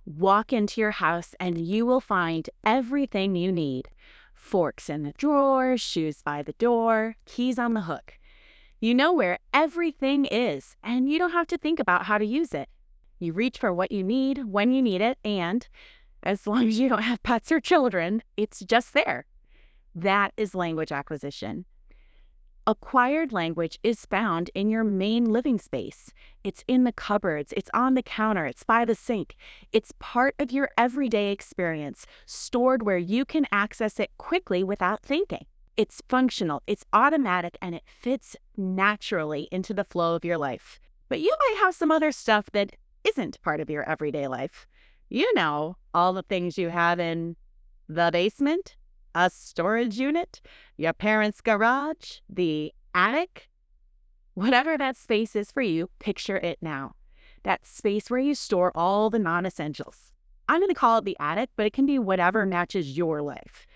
Walk into your house and you will find everything you need. Forks in the drawer, shoes by the door, keys on the hook. You know where everything is, and you don't have to think about how to use it. You reach for what you need when you need it, and as long as you don't have pets or children, it's just there. That is language acquisition. Acquired language is found in your main living space. It's in the cupboards, it's on the counter, it's by the sink. It's part of your everyday experience, stored where you can access it quickly without thinking. It's functional, it's automatic, and it fits naturally into the flow of your life. But you might have some other stuff that isn't part of your everyday life. You know, all the things you have in the basement, a storage unit, your parents' garage, the attic. Whatever that space is for you, picture it now. That space where you store all the non-essentials. I'm going to call it the attic, but it can be whatever matches your life.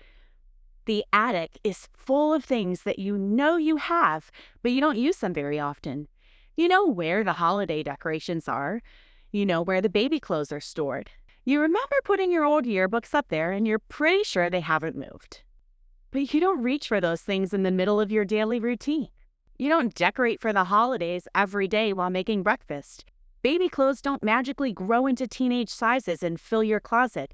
The attic is full of things that you know you have, but you don't use them very often. You know where the holiday decorations are. You know where the baby clothes are stored. You remember putting your old yearbooks up there, and you're pretty sure they haven't moved. But you don't reach for those things in the middle of your daily routine. You don't decorate for the holidays every day while making breakfast. Baby clothes don't magically grow into teenage sizes and fill your closet.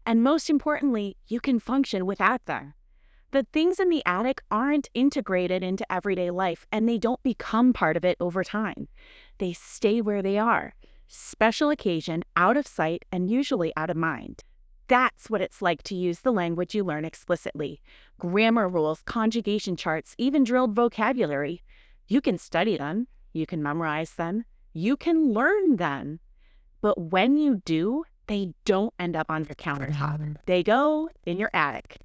And most importantly, you can function without them. The things in the attic aren't integrated into everyday life, and they don't become part of it over time. They stay where they are. Special occasion, out of sight, and usually out of mind. That's what it's like to use the language you learn explicitly. Grammar rules, conjugation charts, even drilled vocabulary. You can study them. You can memorize them. You can learn them. But when you do, they don't end up on your countertop. They go in your attic.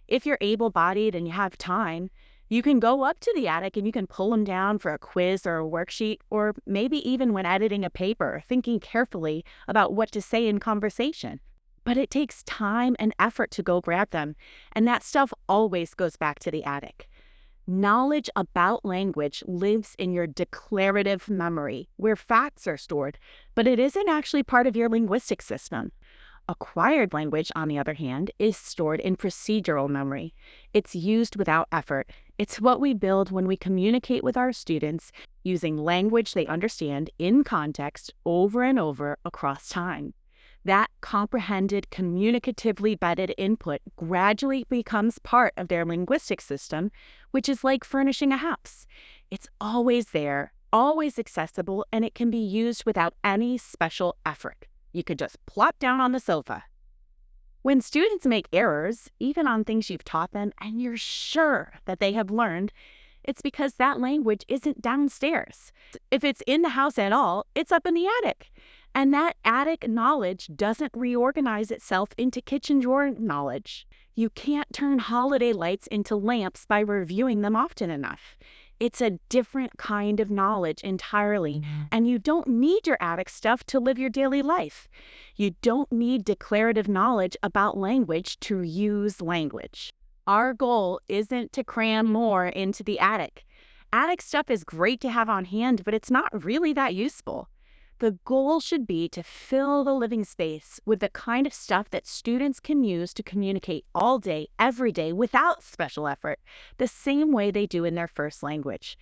If you're able-bodied and you have time, you can go up to the attic and you can pull them down for a quiz or a worksheet, or maybe even when editing a paper, thinking carefully about what to say in conversation. But it takes time and effort to go grab them, and that stuff always goes back to the attic. Knowledge about language lives in your declarative memory, where facts are stored, but it isn't actually part of your linguistic system. Acquired language, on the other hand, is stored in procedural memory. It's used without effort. It's what we build when we communicate with our students using language they understand in context over and over across time. That comprehended, communicatively vetted input gradually becomes part of their linguistic system, which is like furnishing a house. It's always there, always accessible, and it can be used without any special effort. You could just plop down on the sofa. When students make errors, even on things you've taught them and you're sure that they have learned, it's because that language isn't downstairs. If it's in the house at all, it's up in the attic. And that attic knowledge doesn't reorganize itself into kitchen drawer knowledge. You can't turn holiday lights into lamps by reviewing them often enough. It's a different kind of knowledge entirely, and you don't need your attic stuff to live your daily life. You don't need declarative knowledge about language to use language. Our goal isn't to cram more into the attic. Attic stuff is great to have on hand, but it's not really that useful. The goal should be to fill the living space with the kind of stuff that students can use to communicate all day, every day, without special effort, the same way they do in their first language.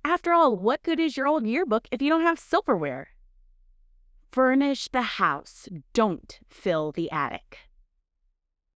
After all, what good is your old yearbook if you don't have silverware? Furnish the house. Don't fill the attic.